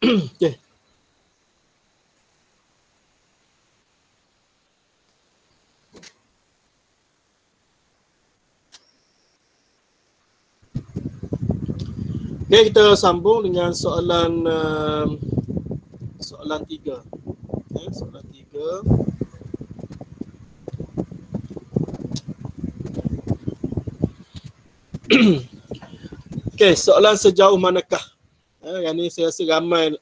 Okey. Okay, kita sambung dengan soalan soalan 3. Okay, soalan 3. Okay, soalan sejauh manakah? Yang ni saya rasa ramai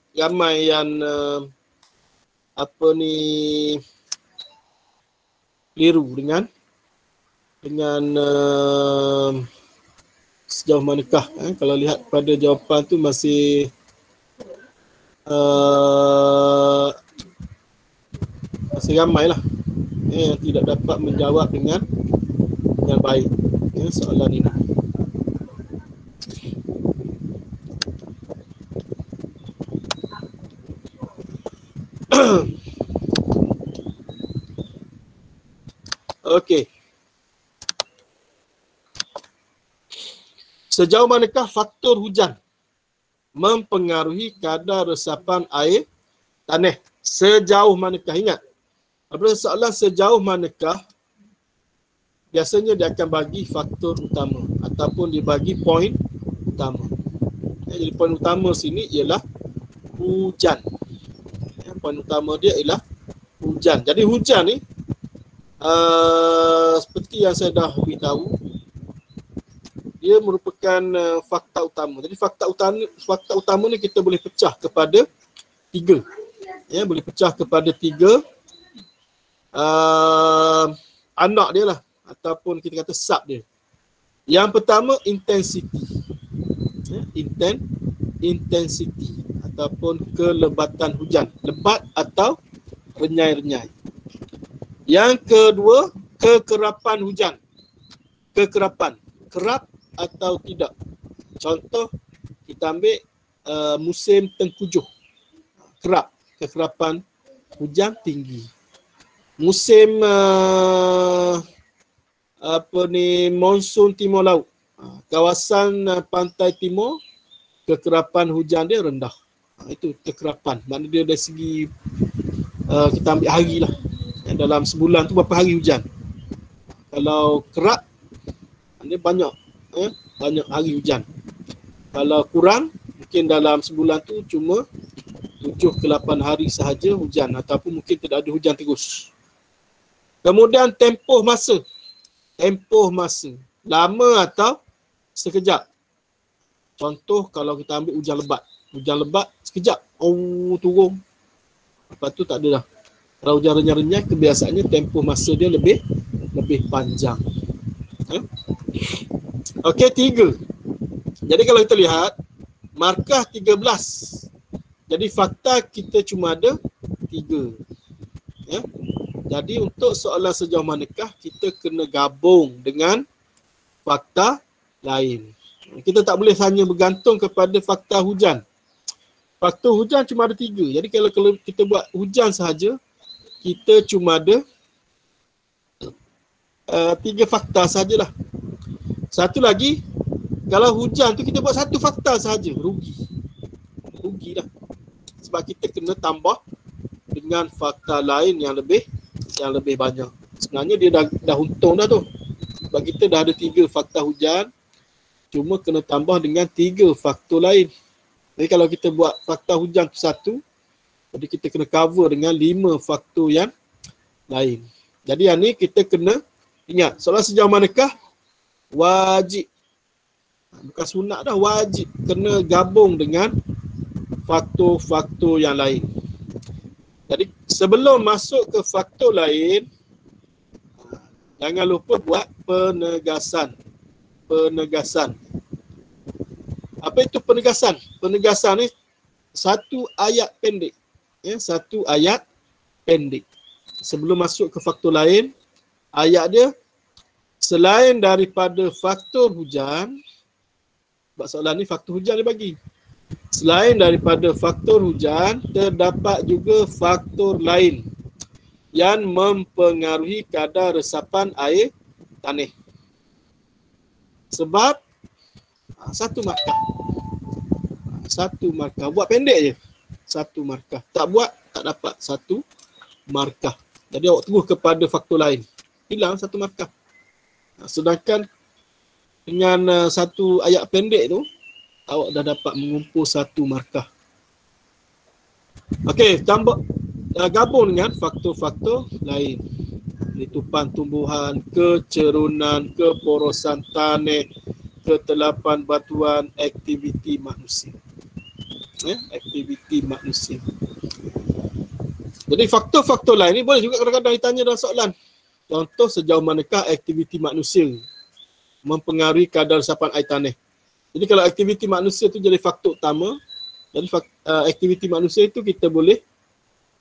yang keliru dengan sejauh manakah. Kalau lihat pada jawapan tu masih masih ramai lah yang tidak dapat menjawab dengan baik soalan ini. Okey. Sejauh manakah faktor hujan mempengaruhi kadar resapan air tanah? Sejauh manakah? Ingat, apabila soalan sejauh manakah, biasanya dia akan bagi faktor utama ataupun dibagi poin utama. Jadi poin utama sini ialah hujan. Poin utama dia ialah hujan. Jadi hujan ni seperti yang saya dah beritahu, dia merupakan fakta utama. Jadi fakta utama ni kita boleh pecah kepada 3. Boleh pecah kepada 3 anak dia lah, ataupun kita kata sub dia. Yang pertama intensity. Intensity ataupun kelebatan hujan, lebat atau renyai-renyai. Yang kedua, kekerapan hujan. Kekerapan, kerap atau tidak. Contoh, kita ambil musim tengkujuh. Kerap, kekerapan hujan tinggi. Musim monsun timur laut. Kawasan pantai timur, kekerapan hujan dia rendah. Itu kekerapan. Maknanya dia dari segi kita ambil hari lah. Dalam sebulan tu berapa hari hujan. Kalau kerap, dia banyak hari hujan. Kalau kurang, mungkin dalam sebulan tu cuma 7 ke 8 hari sahaja hujan, ataupun mungkin tidak ada hujan terus. Kemudian tempoh masa. Tempoh masa. Lama atau sekejap. Contoh kalau kita ambil hujan lebat. Hujan lebat sekejap. Turun. Lepas tu tak ada dah. Kalau hujan renyai-renyai, kebiasaannya tempoh masa dia lebih panjang. Okey, 3. Jadi kalau kita lihat, markah 13. Jadi fakta kita cuma ada 3. Jadi untuk soalan sejauh manakah, kita kena gabung dengan fakta lain. Kita tak boleh hanya bergantung kepada fakta hujan. Faktor hujan cuma ada 3. Jadi kalau kita buat hujan sahaja, kita cuma ada 3 fakta sahajalah. Satu lagi, kalau hujan tu kita buat 1 fakta sahaja, rugi dah. Sebab kita kena tambah dengan fakta lain yang lebih banyak. Sebenarnya dia dah untung dah tu. Sebab kita dah ada 3 fakta hujan, cuma kena tambah dengan 3 faktor lain. Jadi kalau kita buat fakta hujan tu 1, jadi kita kena cover dengan 5 faktor yang lain. Jadi yang ni kita kena ingat, soalan sejauh manakah wajib. Bukan sunat dah, wajib kena gabung dengan faktor-faktor yang lain. Jadi sebelum masuk ke faktor lain, jangan lupa buat penegasan. Apa itu penegasan? Penegasan ni satu ayat pendek. Satu ayat pendek. Sebelum masuk ke faktor lain, ayat dia, selain daripada faktor hujan, sebab soalan ni faktor hujan dia bagi. Selain daripada faktor hujan, terdapat juga faktor lain yang mempengaruhi kadar resapan air tanah. Sebab satu markah. Buat pendek je. 1 markah. Tak buat, tak dapat 1 markah. Jadi awak terus kepada faktor lain. Hilang 1 markah. Sedangkan dengan satu ayat pendek tu, awak dah dapat mengumpul 1 markah. Okey, tambah gabung dengan faktor-faktor lain. Letupan tumbuhan, kecerunan, keporosan tanah, ketelapan batuan, aktiviti manusia. Aktiviti manusia. Jadi faktor-faktor lain ni boleh juga kadang-kadang ditanya dalam soalan. Contoh, sejauh manakah aktiviti manusia mempengaruhi kadar resapan air tanah. Jadi kalau aktiviti manusia tu jadi faktor utama, jadi aktiviti manusia itu kita boleh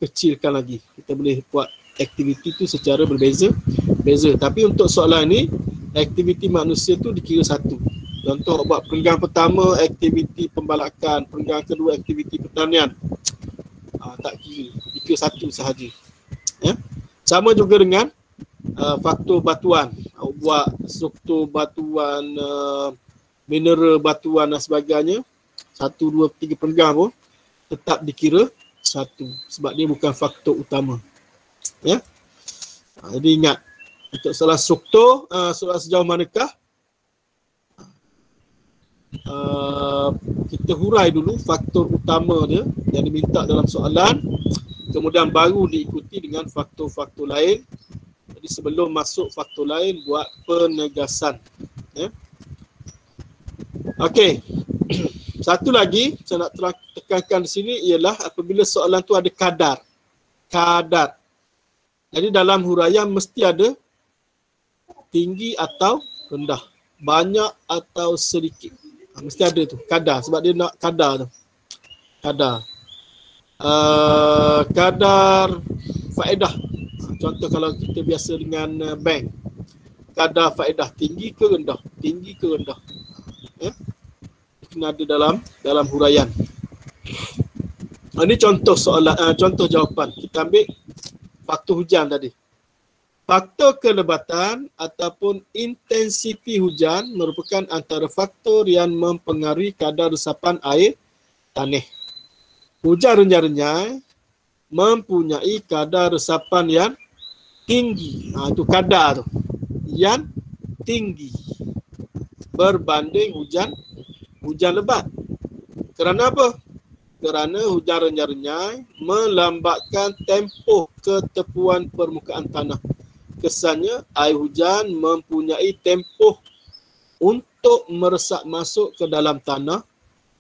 kecilkan lagi. Kita boleh buat aktiviti tu secara berbeza. Tapi untuk soalan ni, aktiviti manusia tu dikira 1. Contoh, buat perenggan pertama aktiviti pembalakan, perenggan kedua aktiviti pertanian. Tak kira, dikira 1 sahaja. Ya? Sama juga dengan faktor batuan. Awak buat struktur batuan, mineral batuan dan sebagainya, 1, 2, 3 perenggan pun tetap dikira 1 sebab dia bukan faktor utama. Ya. Jadi ingat, untuk soalan struktur, soalan sejauh manakah, kita hurai dulu faktor utama dia yang diminta dalam soalan, kemudian baru diikuti dengan faktor-faktor lain. Jadi sebelum masuk faktor lain, buat penegasan. Ya. Okey. Satu lagi saya nak tekankan di sini ialah apabila soalan tu ada kadar. Kadar. Jadi dalam huraian mesti ada tinggi atau rendah, banyak atau sedikit. Mesti ada tu kadar sebab dia nak kadar tu. Kadar. Kadar faedah. Contoh kalau kita biasa dengan bank. Kadar faedah tinggi ke rendah? Tinggi ke rendah? Ya? Kena ada dalam huraian. Ini contoh soalan, contoh jawapan. Kita ambil faktor hujan tadi. Faktor kelebatan ataupun intensiti hujan merupakan antara faktor yang mempengaruhi kadar resapan air tanah. Hujan renyai-renyai mempunyai kadar resapan yang tinggi. Itu kadar tu. Yang tinggi berbanding hujan lebat. Kerana apa? Kerana hujan renyai-renyai melambatkan tempoh ketepuan permukaan tanah. Kesannya air hujan mempunyai tempoh untuk meresap masuk ke dalam tanah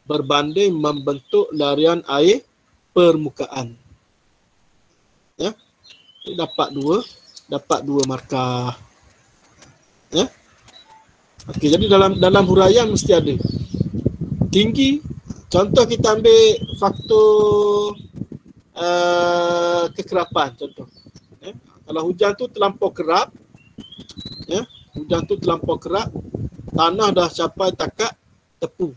berbanding membentuk larian air permukaan. Ya. Dapat dua markah. Ya. Okey, jadi dalam huraian mesti ada tinggi. Contoh kita ambil faktor kekerapan contoh. Ya. Kalau hujan tu terlampau kerap, ya, hujan tu terlampau kerap, tanah dah capai takat tepu.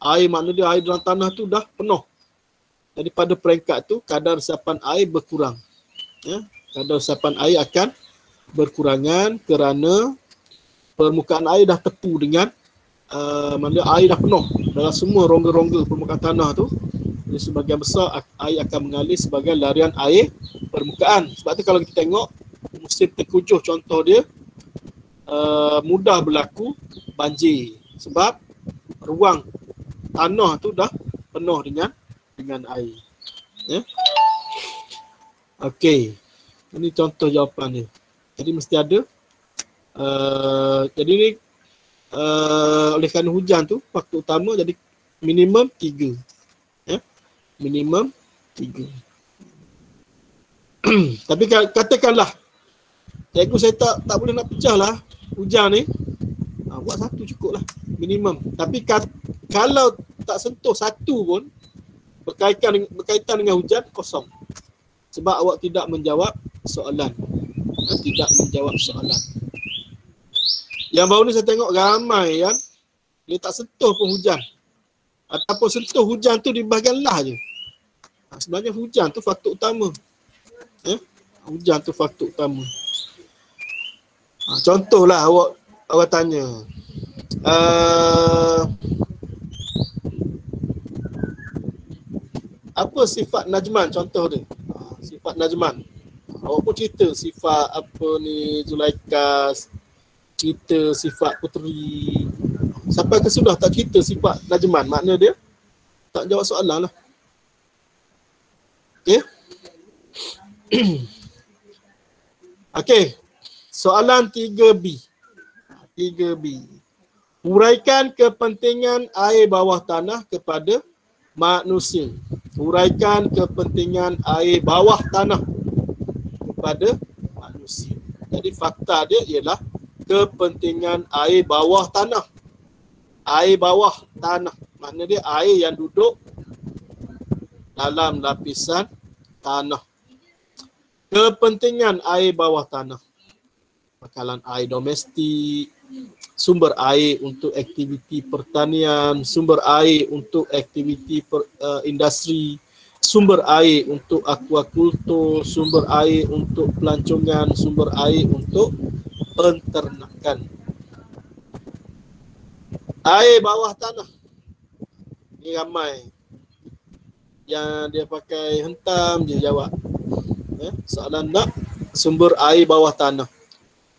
Air makna dia air dalam tanah tu dah penuh. Jadi pada peringkat tu kadar resapan air berkurang. Ya, kadar resapan air akan berkurangan kerana permukaan air dah tepu dengan maknanya air dah penuh dalam semua rongga-rongga permukaan tanah tu. Jadi sebagian besar air akan mengalir sebagai larian air permukaan. Sebab tu kalau kita tengok musim tengkujuh contoh dia mudah berlaku banjir sebab ruang tanah tu dah penuh dengan air. Ya. Okey. Ini contoh jawapan dia. Jadi mesti ada. Jadi ni oleh kerana hujan tu faktor utama, jadi minimum 3. Ya. Minimum 3. Tapi katakanlah cikgu saya tak boleh nak pecah lah hujan ni. Buat 1 cukup lah minimum. Tapi kalau tak sentuh 1 pun berkaitan dengan hujan, kosong. Sebab awak tidak menjawab soalan. Tidak menjawab soalan. Yang baru ni saya tengok ramai yang dia tak sentuh pun hujan. Ataupun sentuh hujan tu di bahagian lah je. Sebenarnya hujan tu faktor utama. Hujan tu faktor utama. Contohlah awak tanya. apa sifat najman contoh dia? Sifat najman. Awak pun cerita sifat apa ni Zulaikha, cerita sifat puteri. Sampai ke sudah tak cerita sifat najman, makna dia tak jawab soalan lah. Okey. Okey. Soalan 3B. 3B. Huraikan kepentingan air bawah tanah kepada manusia. Huraikan kepentingan air bawah tanah kepada manusia. Jadi fakta dia ialah kepentingan air bawah tanah. Air bawah tanah. Maknanya dia air yang duduk dalam lapisan tanah. Kepentingan air bawah tanah. Bakalan air domestik, sumber air untuk aktiviti pertanian, sumber air untuk aktiviti industri, sumber air untuk aquacultur, sumber air untuk pelancongan, sumber air untuk penternakan. Air bawah tanah. Ni ramai yang dia pakai hentam je jawab. Soalan nak sumber air bawah tanah.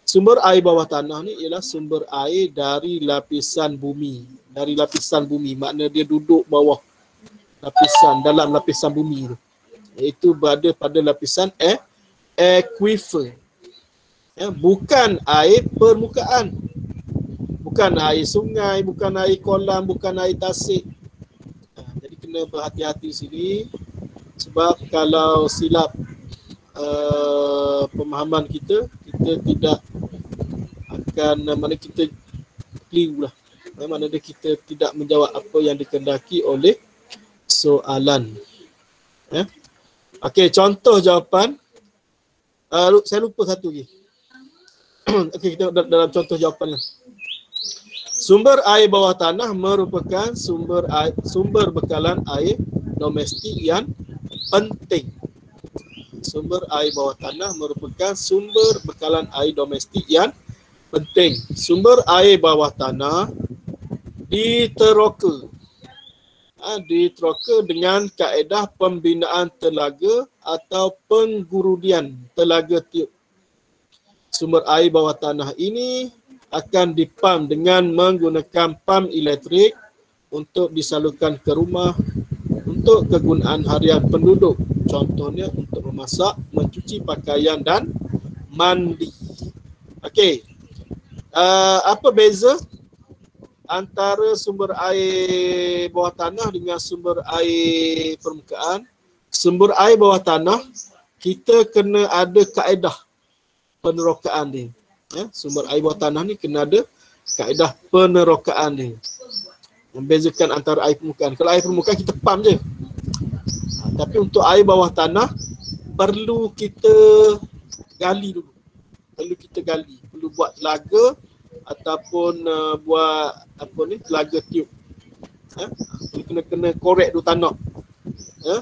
Sumber air bawah tanah ni ialah sumber air dari lapisan bumi. Dari lapisan bumi, makna dia duduk bawah lapisan, dalam lapisan bumi tu. Iaitu berada pada lapisan aquifer. Bukan air permukaan. Bukan air sungai, bukan air kolam, bukan air tasik. Jadi kena berhati-hati sini. Sebab kalau silap pemahaman kita tidak akan, mana kita keliru lah. Mana dia kita tidak menjawab apa yang dikehendaki oleh soalan. Okey, contoh jawapan. Saya lupa satu lagi. Okey, kita dalam contoh jawapan lah. Sumber air bawah tanah merupakan sumber bekalan air domestik yang penting. Sumber air bawah tanah merupakan sumber bekalan air domestik yang penting. Sumber air bawah tanah diteroka. Diteroka dengan kaedah pembinaan telaga atau penggurudian telaga tiup. Sumber air bawah tanah ini akan dipam dengan menggunakan pam elektrik untuk disalurkan ke rumah untuk kegunaan harian penduduk. Contohnya untuk memasak, mencuci pakaian dan mandi. Okey. Apa beza antara sumber air bawah tanah dengan sumber air permukaan? Sumber air bawah tanah kita kena ada kaedah penerokaan dia. Sumber air bawah tanah ni kena ada kaedah penerokaan dia. Membezakan antara air permukaan. Kalau air permukaan kita pam je. Tapi untuk air bawah tanah perlu kita gali dulu. Perlu buat telaga ataupun buat telaga tiup. Kena korek dulu tanah.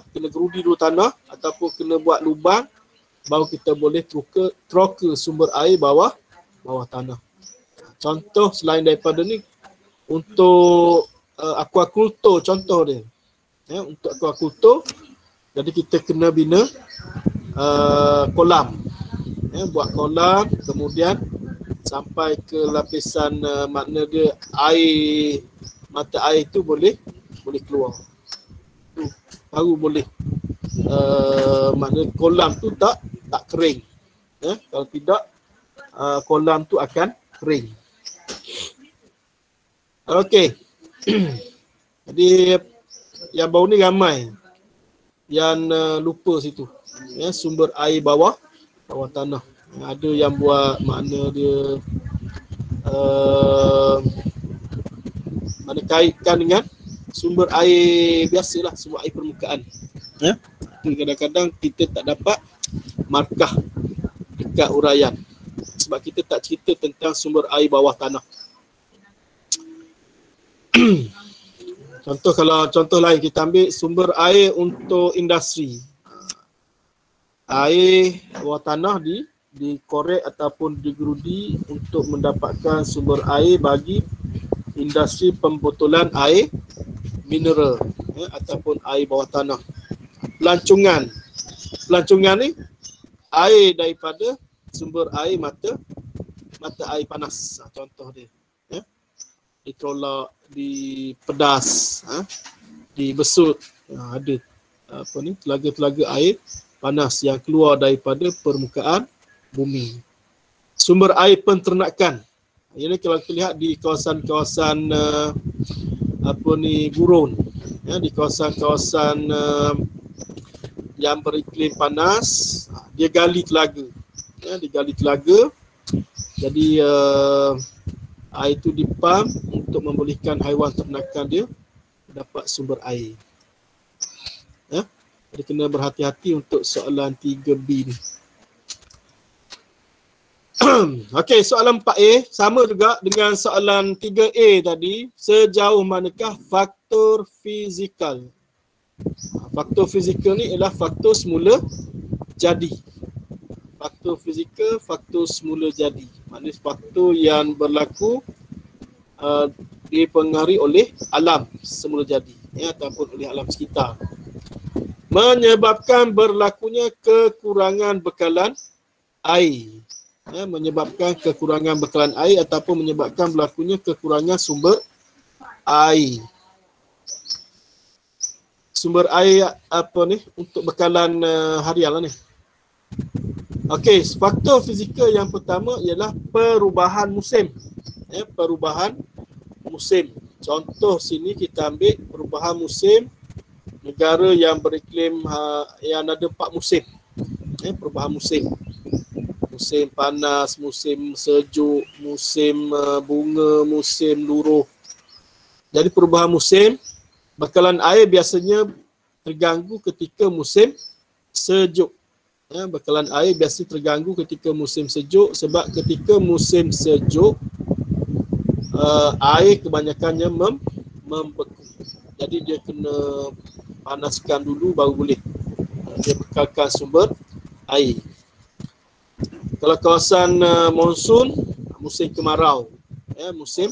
Kena gerudi dulu tanah ataupun kena buat lubang baru kita boleh troka sumber air bawah tanah. Contoh selain daripada ni untuk aquacultur contoh dia. Untuk aquacultur jadi kita kena bina kolam. Buat kolam, kemudian sampai ke lapisan makna dia air, mata air tu boleh keluar. Baru boleh makna kolam tu tak kering. Kalau tidak kolam tu akan kering. Okey. Jadi yang baru ni ramai yang lupa situ. Sumber air bawah tanah. Ada yang buat makna dia mana kaitkan dengan sumber air biasalah, sumber air permukaan. Kadang-kadang kita tak dapat markah dekat huraian sebab kita tak cerita tentang sumber air bawah tanah. Contoh lain kita ambil sumber air untuk industri. Air bawah tanah dikorek ataupun digerudi untuk mendapatkan sumber air bagi industri pembotolan air mineral ataupun air bawah tanah. pelancongan. Pelancongan ni air daripada sumber air mata air panas. Contoh dia. Ya. Ditolak, dipedas, dibesut. Ada telaga-telaga air panas yang keluar daripada permukaan bumi. Sumber air penternakan. Ini kalau kita lihat di kawasan-kawasan gurun, ya, di kawasan-kawasan yang beriklim panas, dia gali telaga. Ya, digali telaga. Jadi air itu dipam untuk membolehkan haiwan ternakan dia dapat sumber air. Ya, jadi kena berhati-hati untuk soalan 3B ni. Okey, soalan 4A sama juga dengan soalan 3A tadi. Sejauh manakah faktor fizikal? Faktor fizikal ni ialah faktor semula jadi. Faktor fizikal, faktor semula jadi. Maknanya faktor yang berlaku dipengaruhi oleh alam semula jadi, ya, ataupun oleh alam sekitar. Menyebabkan berlakunya kekurangan bekalan air. Ya, menyebabkan kekurangan bekalan air ataupun menyebabkan berlakunya kekurangan sumber air. Sumber air untuk bekalan harian lah ni. Okey, faktor fizikal yang pertama ialah perubahan musim. Ya, perubahan musim. Contoh sini kita ambil perubahan musim negara yang beriklim yang ada 4 musim. Ya, perubahan musim. Musim panas, musim sejuk, musim bunga, musim luruh. Jadi perubahan musim, bekalan air biasanya terganggu ketika musim sejuk. Ya, bekalan air biasa terganggu ketika musim sejuk sebab ketika musim sejuk air kebanyakannya membeku. Jadi dia kena panaskan dulu baru boleh dia bekalkan sumber air. Kalau kawasan monsun, musim kemarau. Ya, musim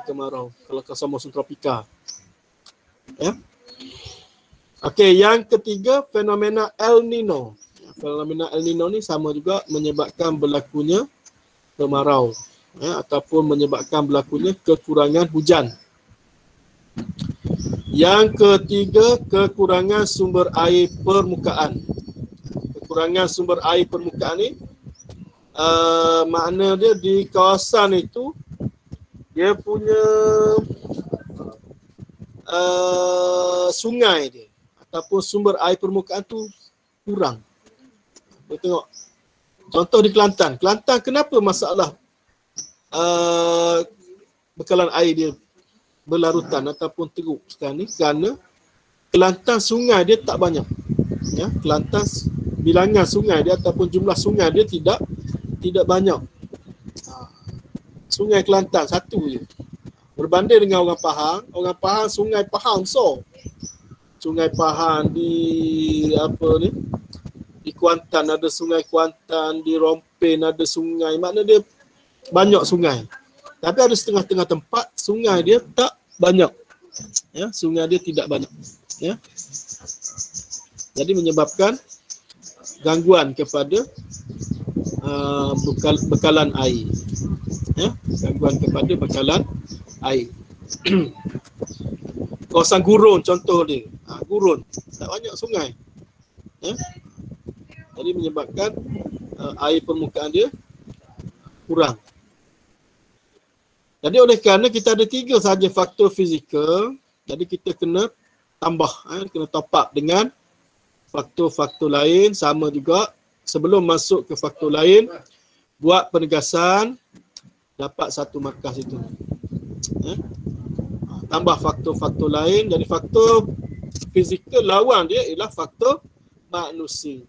kemarau. Kalau kawasan monsun tropika. Ya. Okey, yang ketiga fenomena El Nino. Fenomena El Nino ni sama juga menyebabkan berlakunya kemarau, ya, ataupun menyebabkan berlakunya kekurangan hujan. Yang ketiga, kekurangan sumber air permukaan. Kekurangan sumber air permukaan ni makna dia di kawasan itu dia punya sungai dia ataupun sumber air permukaan tu kurang. Kita tengok contoh di Kelantan. Kelantan kenapa masalah bekalan air dia berlarutan ataupun teruk sekarang ni? Kerana Kelantan sungai dia tak banyak. Ya, Kelantan bilangan sungai dia ataupun jumlah sungai dia tidak banyak. Sungai Kelantan satu je. Berbanding dengan orang Pahang sungai Pahang besar. Sungai Pahang di di Kuantan ada sungai Kuantan, di Rompin ada sungai. Makna dia banyak sungai. Tapi ada setengah-tengah tempat sungai dia tak banyak. Ya, sungai dia tidak banyak. Ya. Jadi menyebabkan gangguan kepada bekalan air. Ya, gangguan kepada bekalan air. Kawasan gurun contoh dia. Gurun tak banyak sungai. Ya. Jadi menyebabkan air permukaan dia kurang. Jadi oleh kerana kita ada 3 sahaja faktor fizikal, jadi kita kena tambah, kena top up dengan faktor-faktor lain sama juga. Sebelum masuk ke faktor lain, buat penegasan, dapat 1 markah situ. Tambah faktor-faktor lain, jadi faktor fizikal lawan dia ialah faktor manusia.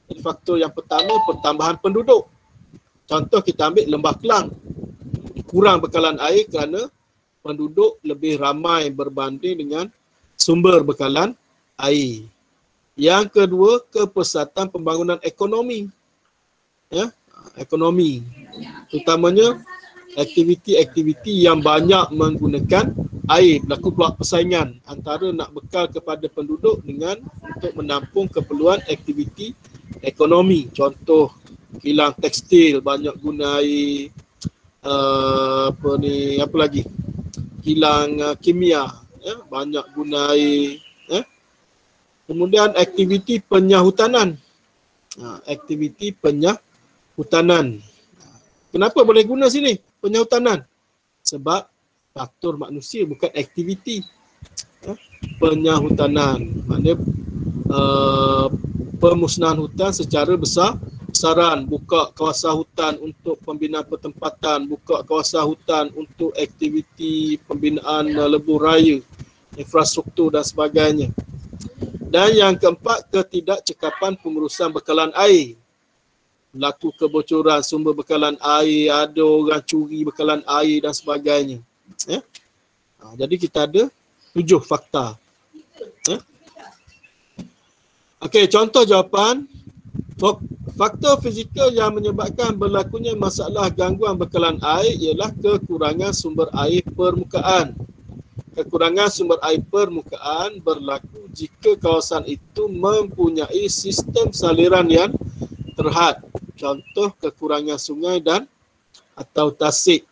Jadi faktor yang pertama, pertambahan penduduk. Contoh kita ambil Lembah Kelang. Kurang bekalan air kerana penduduk lebih ramai berbanding dengan sumber bekalan air. Yang kedua, kepesatan pembangunan ekonomi. Ya, ekonomi. Terutamanya aktiviti-aktiviti yang banyak menggunakan air, berlaku pula persaingan antara nak bekal kepada penduduk dengan untuk menampung keperluan aktiviti ekonomi. Contoh kilang tekstil banyak guna air, apa lagi? Kilang kimia banyak guna air. Kemudian aktiviti penyahutanan. Aktiviti penyahutanan. Kenapa boleh guna sini penyahutanan? Sebab faktor manusia bukan aktiviti. Penyahutanan maknanya pemusnahan hutan secara besaran, buka kawasan hutan untuk pembinaan pertempatan, buka kawasan hutan untuk aktiviti pembinaan lebuh raya, infrastruktur dan sebagainya. Dan yang keempat, ketidakcekapan pengurusan bekalan air. Berlaku kebocoran sumber bekalan air, ada orang curi bekalan air dan sebagainya. Jadi kita ada 7 fakta. Okey, contoh jawapan. Faktor fizikal yang menyebabkan berlakunya masalah gangguan bekalan air ialah kekurangan sumber air permukaan. Kekurangan sumber air permukaan berlaku jika kawasan itu mempunyai sistem saliran yang terhad. Contoh kekurangan sungai dan atau tasik.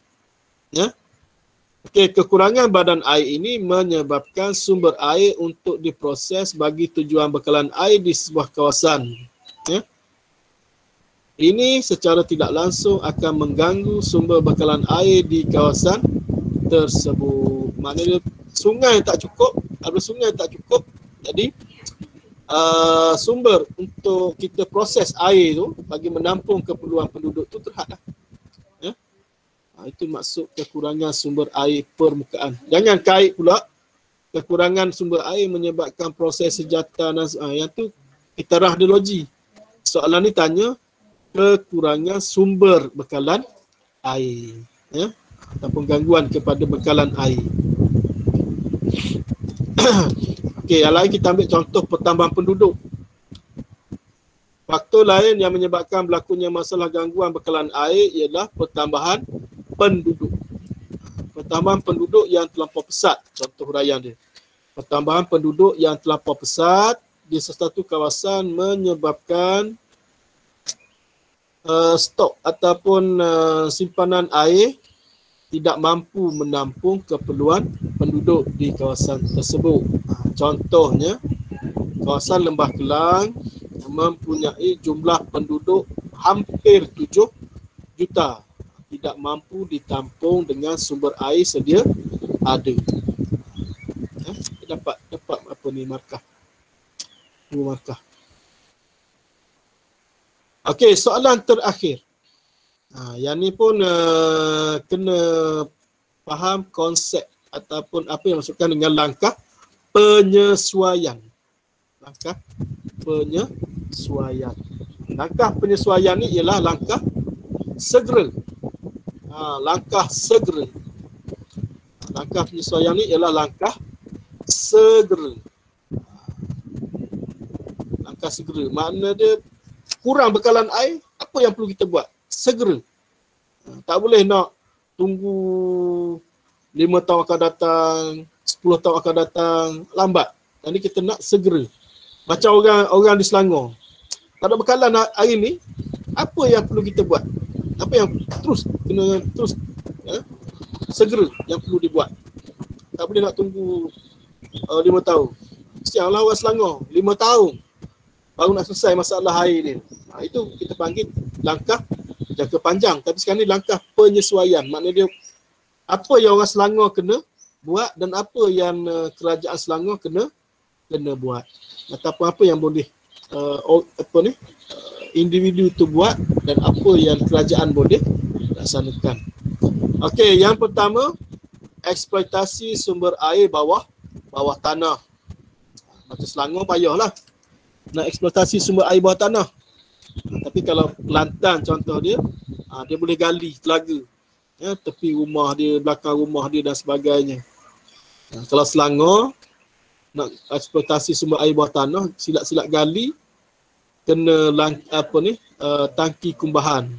Okey, kekurangan badan air ini menyebabkan sumber air untuk diproses bagi tujuan bekalan air di sebuah kawasan. Ini secara tidak langsung akan mengganggu sumber bekalan air di kawasan tersebut. Maknanya sungai tak cukup, ada sungai tak cukup, jadi sumber untuk kita proses air tu bagi menampung keperluan penduduk tu terhad. Itu maksud kekurangan sumber air permukaan. Jangan kait pula kekurangan sumber air menyebabkan proses sejata dan yang tu kita radiologi. Soalan ni tanya kekurangan sumber bekalan air, ataupun gangguan kepada bekalan air. Okey, yang lain kita ambil contoh pertambahan penduduk. Faktor lain yang menyebabkan berlakunya masalah gangguan bekalan air ialah pertambahan penduduk. Pertambahan penduduk yang terlampau pesat, contoh huraian dia. Pertambahan penduduk yang terlampau pesat di sesuatu kawasan menyebabkan stok ataupun simpanan air tidak mampu menampung keperluan penduduk di kawasan tersebut. Contohnya, kawasan Lembah Kelang mempunyai jumlah penduduk hampir 7 juta. Tidak mampu ditampung dengan sumber air sedia ada. Dapat apa ni markah? 2 markah. Okey, soalan terakhir. Yang ni pun kena faham konsep ataupun apa yang maksudkan dengan langkah penyesuaian. Langkah penyesuaian. Langkah penyesuaian ni ialah langkah segera. Langkah segera. Langkah penyesuaian ni ialah langkah segera. Langkah segera. Makna dia kurang bekalan air, apa yang perlu kita buat? Segera. Tak boleh nak tunggu 5 tahun akan datang, 10 tahun akan datang, lambat. Jadi kita nak segera. Macam orang di Selangor. Tak ada bekalan air ni, apa yang perlu kita buat? Apa yang kena terus segera yang perlu dibuat. Tak boleh nak tunggu 5 tahun. Sianglah orang Selangor, 5 tahun baru nak selesai masalah air ni. Itu kita panggil langkah jangka panjang. Tapi sekarang ni langkah penyesuaian. Maknanya dia apa yang orang Selangor kena buat dan apa yang kerajaan Selangor kena buat. Ataupun apa yang boleh individu tu buat dan apa yang kerajaan boleh laksanakan. Okey, yang pertama, eksploitasi sumber air bawah tanah. Macam Selangor payahlah nak eksploitasi sumber air bawah tanah. Tapi kalau Kelantan contoh dia, dia boleh gali telaga. Tepi rumah dia, belakang rumah dia dan sebagainya. Kalau Selangor nak eksploitasi sumber air bawah tanah, silap-silap gali, kena tangki kumbahan.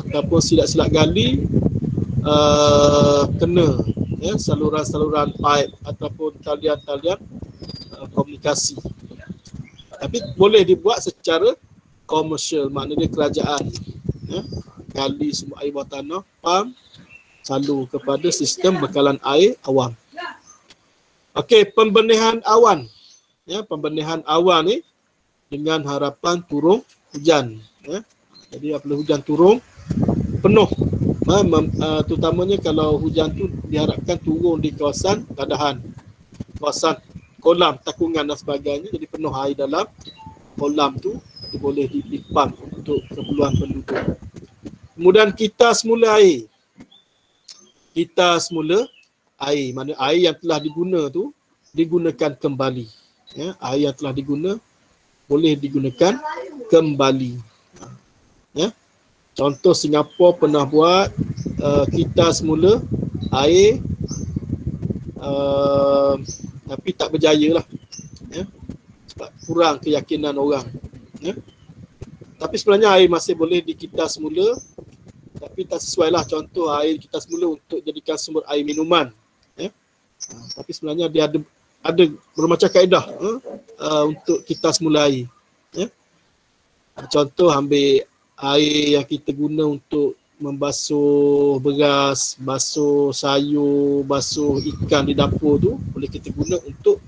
Ataupun silap-silap gali, kena ya, saluran-saluran pipe ataupun talian-talian komunikasi. Tapi boleh dibuat secara komersial, maknanya kerajaan ya, gali sumber air bawah tanah, pam, salur kepada sistem bekalan air awam. Okey, pembenihan awan. Ya, pembenihan awan ni dengan harapan turun hujan. Ya. Jadi apabila hujan turun penuh, terutamanya kalau hujan tu diharapkan turun di kawasan dadahan, kawasan kolam, takungan dan sebagainya, jadi penuh air dalam kolam tu, itu boleh dipam untuk keperluan penduduk. Kemudian kita semula air. Kita semula air, mana air yang telah diguna tu digunakan kembali. Ya, air yang telah diguna boleh digunakan kembali. Ya. Contoh Singapura pernah buat kita semula air, tapi tak berjaya lah. Ya. Sebab kurang keyakinan orang. Ya. Tapi sebenarnya air masih boleh kita semula, tapi tak sesuai lah. Contoh air kita semula untuk jadikan sumber air minuman. Ya. Tapi sebenarnya dia ada bermacam kaedah untuk kita semula air. Ya. Contoh ambil air yang kita guna untuk membasuh beras, basuh sayur, basuh ikan di dapur tu, boleh kita guna untuk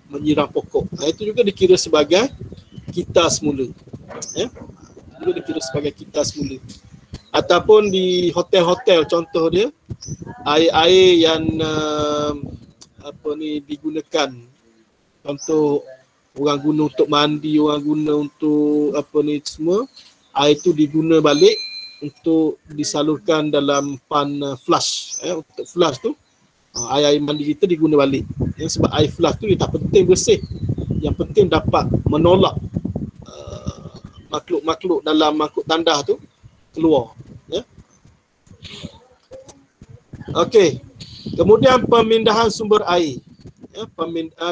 menyiram pokok. Itu juga dikira sebagai kita semula. Ya. Juga dikira sebagai kita semula. Ataupun di hotel-hotel, contoh dia air-air yang digunakan. Contoh orang guna untuk mandi, orang guna untuk semua. Air itu diguna balik untuk disalurkan dalam pan flush. Untuk flush tu, air mandi kita diguna balik. Ya, sebab air flush tu dia tak penting bersih. Yang penting dapat menolak makhluk-makhluk dalam mangkuk tandah tu keluar. Ya. Okey. Kemudian pemindahan sumber air. Ya,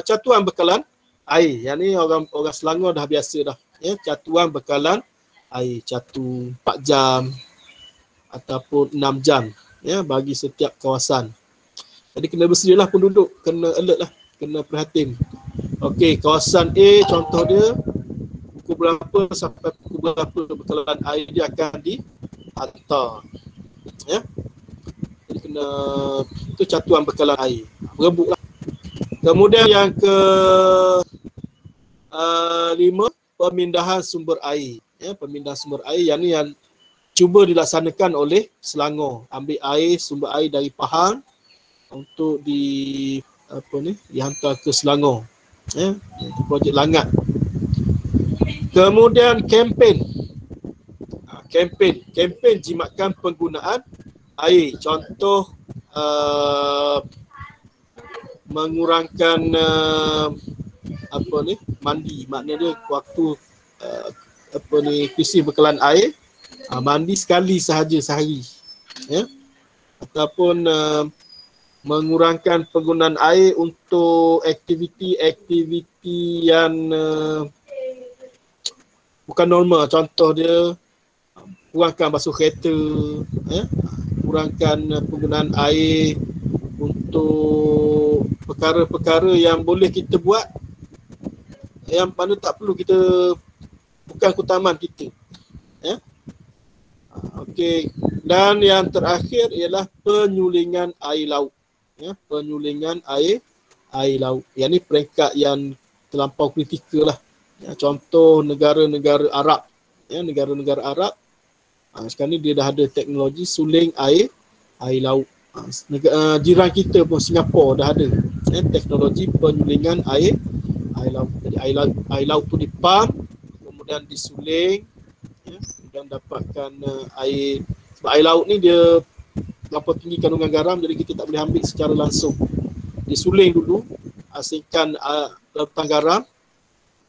catuan bekalan air. Yang ni orang Selangor dah biasa dah. Ya, catuan bekalan air, catu 4 jam ataupun 6 jam ya, bagi setiap kawasan. Jadi kena bersedialah penduduk, kena alert lah, kena perhatian. Okey, kawasan A contoh dia pukul berapa sampai pukul berapa bekalan air dia akan dihantar. Ya. Jadi kena, itu catuan bekalan air. Berebut lah. Kemudian yang ke 5, pemindahan sumber air. Ya, pemindahan sumber air yang ni yang cuba dilaksanakan oleh Selangor. Ambil air, sumber air dari Pahang untuk dihantar ke Selangor. Ya, itu projek Langat. Kemudian kempen. Kempen jimatkan penggunaan air. Contoh mengurangkan mandi. Maknanya dia waktu krisis bekalan air, mandi sekali sahaja sehari. Ya. Ataupun mengurangkan penggunaan air untuk aktiviti yang bukan normal. Contoh dia kurangkan basuh kereta, ya. Kurangkan penggunaan air untuk perkara-perkara yang boleh kita buat, yang mana tak perlu kita, bukan keutamaan kita. Ya. Okey. Dan yang terakhir ialah penyulingan air laut. Ya, penyulingan air laut. Yang ni peringkat yang terlampau kritikal lah. Ya, contoh negara-negara Arab. Ya, negara-negara Arab sekarang ni dia dah ada teknologi suling air laut. Jiran kita pun Singapura dah ada teknologi penyulingan air laut. Jadi air laut tu dipam, kemudian disuling, ya, dan dapatkan air. Sebab air laut ni dia terlampau tinggi kandungan garam, jadi kita tak boleh ambil secara langsung. Disuling dulu, asingkan lautan garam,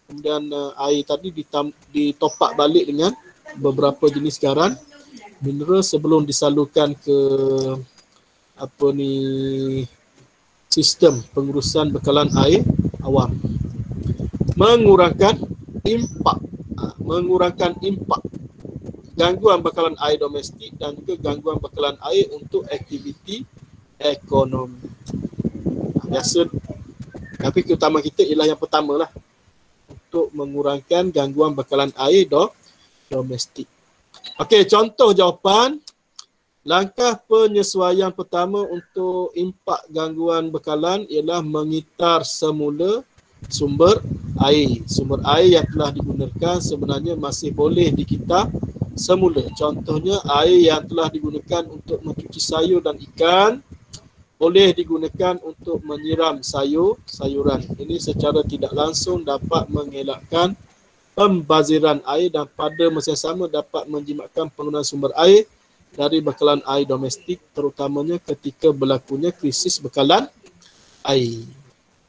kemudian air tadi ditopak balik dengan beberapa jenis garam mineral sebelum disalurkan ke sistem pengurusan bekalan air awam. Mengurangkan impak gangguan bekalan air domestik dan juga gangguan bekalan air untuk aktiviti ekonomi. Biasa, tapi utama kita ialah yang pertama lah, untuk mengurangkan gangguan bekalan air domestik. Okey, contoh jawapan. Langkah penyesuaian pertama untuk impak gangguan bekalan ialah mengitar semula sumber air. Sumber air yang telah digunakan sebenarnya masih boleh dikitar semula. Contohnya, air yang telah digunakan untuk mencuci sayur dan ikan boleh digunakan untuk menyiram sayuran. Ini secara tidak langsung dapat mengelakkan pembaziran air dan pada masa yang sama dapat menjimatkan penggunaan sumber air dari bekalan air domestik, terutamanya ketika berlakunya krisis bekalan air.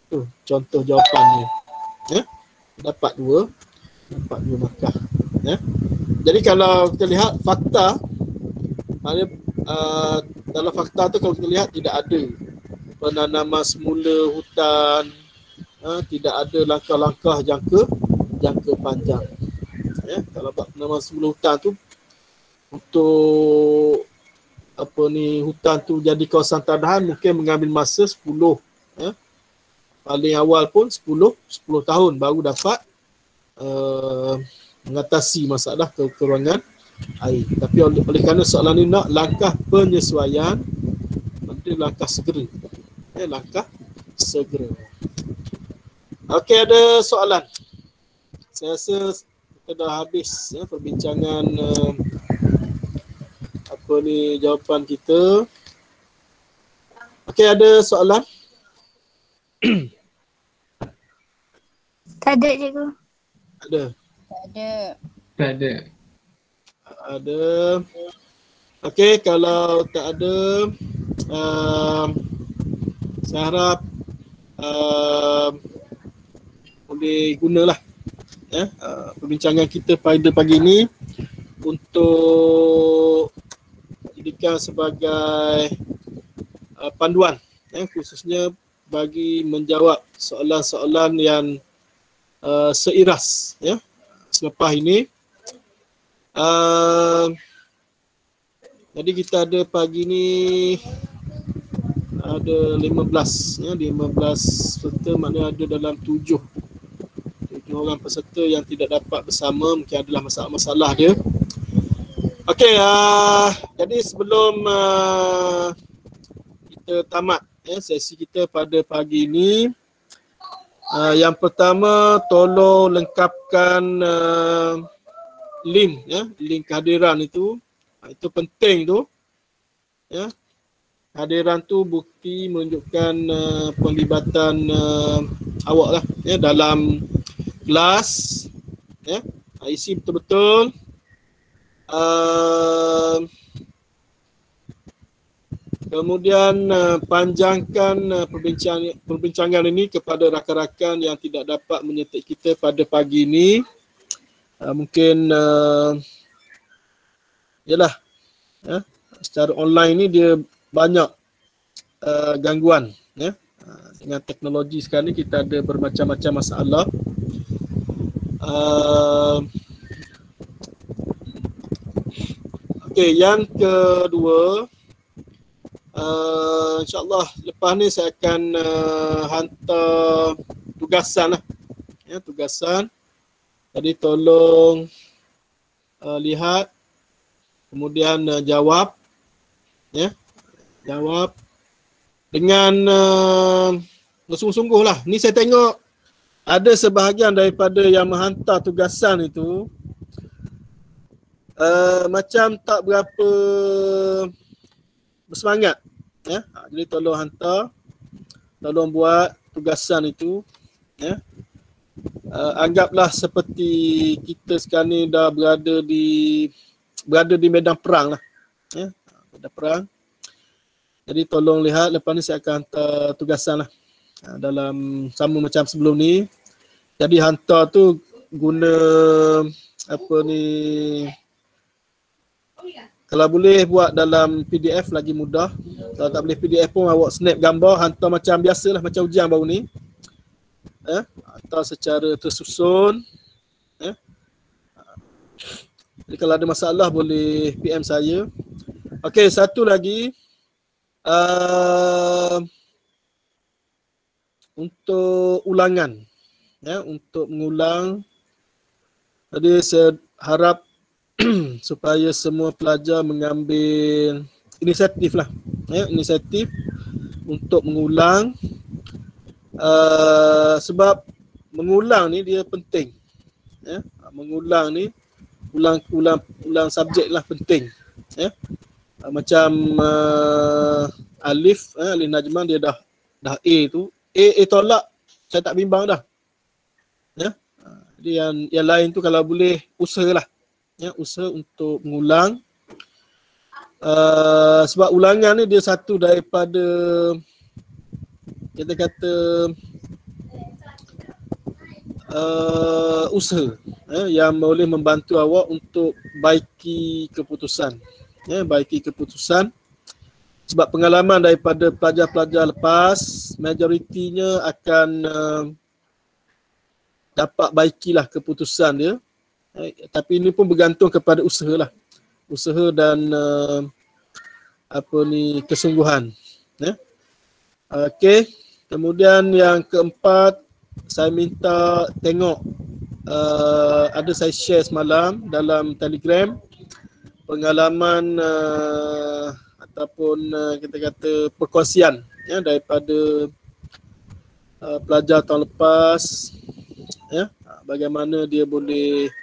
Itu contoh jawapannya. Ya? Dapat dua markah. Ya? Jadi kalau kita lihat fakta, maknanya dalam fakta tu kalau kita lihat tidak ada penanaman semula hutan, tidak ada langkah-langkah jangka panjang. Ya? Kalau penanaman semula hutan tu untuk hutan tu jadi kawasan tanahan mungkin mengambil masa 10, paling awal pun 10 tahun baru dapat mengatasi masalah kekurangan air. Tapi oleh kerana soalan ni nak langkah penyesuaian, nanti langkah segera. Langkah segera. Okey, ada soalan? Saya rasa kita dah habis perbincangan jawapan kita. Okey, ada soalan? Tak ada, cikgu. Ada. Tak ada. Ada. Okey, kalau tak ada, saya harap boleh gunalah perbincangan kita pada pagi ini untuk jadikan sebagai panduan, khususnya bagi menjawab soalan-soalan yang seiras selepas ini. Jadi kita ada pagi ni ada 15 peserta, maknanya ada dalam 7 orang peserta yang tidak dapat bersama, mungkin adalah masalah-masalah dia. Okey, jadi sebelum kita tamat sesi kita pada pagi ini, yang pertama tolong lengkapkan link kehadiran itu penting tu. Kehadiran tu bukti menunjukkan penglibatan awak lah dalam kelas. Isi betul-betul. Kemudian panjangkan perbincangan ini kepada rakan-rakan yang tidak dapat menyertai kita pada pagi ini. Mungkin secara online ni dia banyak gangguan. Dengan teknologi sekarang ni kita ada bermacam-macam masalah. Okey, yang kedua, InsyaAllah lepas ni saya akan hantar tugasan lah. Tugasan. Jadi tolong lihat, kemudian jawab. Jawab dengan bersungguh-sungguh lah. Ni saya tengok ada sebahagian daripada yang menghantar tugasan itu macam tak berapa bersemangat. Jadi tolong hantar, tolong buat tugasan itu. Anggaplah seperti kita sekarang ni dah berada di medan perang lah. Medan perang. Jadi tolong lihat, lepas ni saya akan hantar tugasan lah. Dalam sama macam sebelum ni. Jadi hantar tu guna kalau boleh buat dalam PDF lagi mudah. Kalau tak boleh PDF pun awak snap gambar, hantar macam biasalah, macam ujian baru ni. Hantar secara tersusun. Jadi kalau ada masalah boleh PM saya. Okey, satu lagi. untuk ulangan, ya, untuk mengulang. Jadi saya harap supaya semua pelajar mengambil inisiatif lah, ya, inisiatif untuk mengulang, sebab mengulang ni dia penting, ya. Mengulang ni ulang subjek lah penting, ya. Macam alif, alif najman dia dah A tu, A tolak, saya tak bimbang dah, ya. Jadi yang lain tu kalau boleh usahalah, ya, usaha untuk mengulang. Sebab ulangan ni dia satu daripada kita kata usaha, yang boleh membantu awak untuk baiki keputusan, ya, baiki keputusan. Sebab pengalaman daripada pelajar-pelajar lepas, majoritinya akan dapat baikilah keputusan dia, tapi ini pun bergantung kepada usaha lah, usaha dan kesungguhan, ya. Okey, kemudian yang keempat, saya minta tengok, ada saya share semalam dalam Telegram pengalaman ataupun kita kata perkongsian, ya, daripada pelajar tahun lepas, ya, bagaimana dia boleh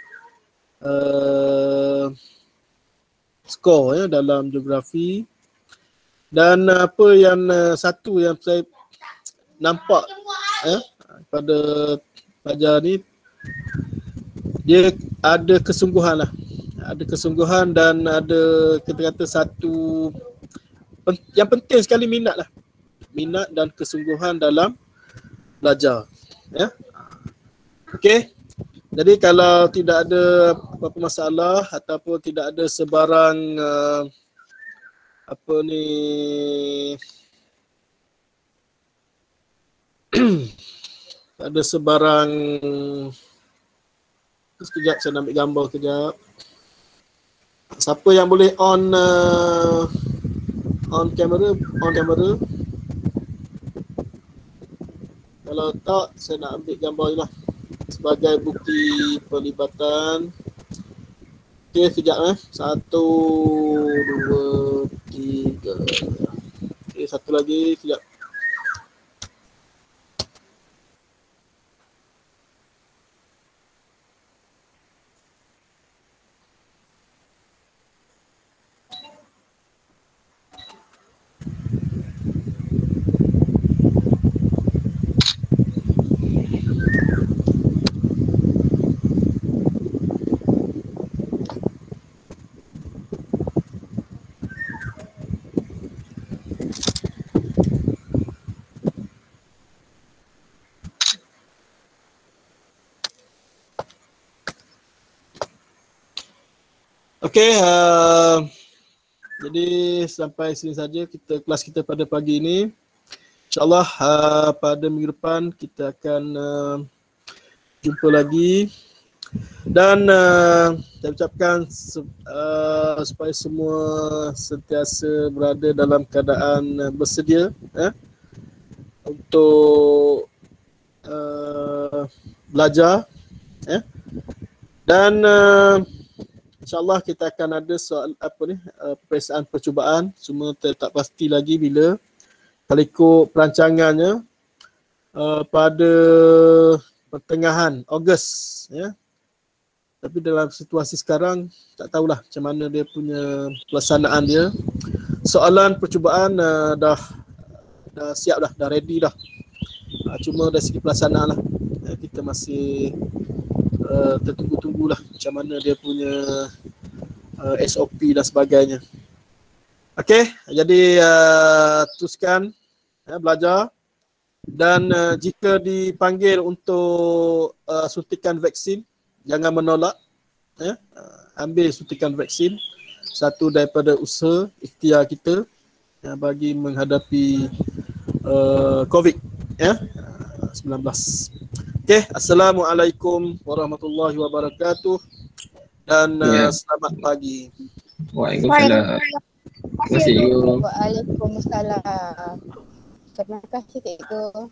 skor, ya, dalam geografi. Dan apa yang satu yang saya nampak, ya, pada pelajar ni, dia ada kesungguhan lah, ada kesungguhan dan ada kita kata satu yang penting sekali, minat lah, minat dan kesungguhan dalam belajar, ya. Okey, jadi kalau tidak ada apa-apa masalah ataupun tidak ada sebarang ada sebarang, sekejap saya nak ambil gambar kejap. Siapa yang boleh on kamera, on kamera. Kalau tak, saya nak ambil gambar je lah sebagai bukti perlibatan. Okey, sekejap 1, 2, 3. Okey, satu lagi, sekejap. Okey, jadi sampai sini saja kelas kita pada pagi ini. InsyaAllah pada minggu depan kita akan jumpa lagi. Dan saya ucapkan supaya semua sentiasa berada dalam keadaan bersedia, untuk belajar, dan InsyaAllah kita akan ada soal peperiksaan percubaan. Semua tak pasti lagi bila. Kalau ikut perancangannya pada pertengahan Ogos, ya. Tapi dalam situasi sekarang tak tahulah macam mana dia punya pelaksanaan dia. Soalan percubaan dah siap dah ready dah. Cuma dari segi pelaksanaan lah, kita masih tertunggu-tunggulah macam mana dia punya SOP dan sebagainya. Okey, jadi teruskan belajar, dan jika dipanggil untuk suntikan vaksin, jangan menolak, ambil suntikan vaksin, satu daripada usaha ikhtiar kita bagi menghadapi COVID-19. Okey, Assalamualaikum warahmatullahi wabarakatuh dan selamat pagi. Waalaikumsalam. Terima kasih cikgu. Waalaikumsalam. Terima kasih cikgu.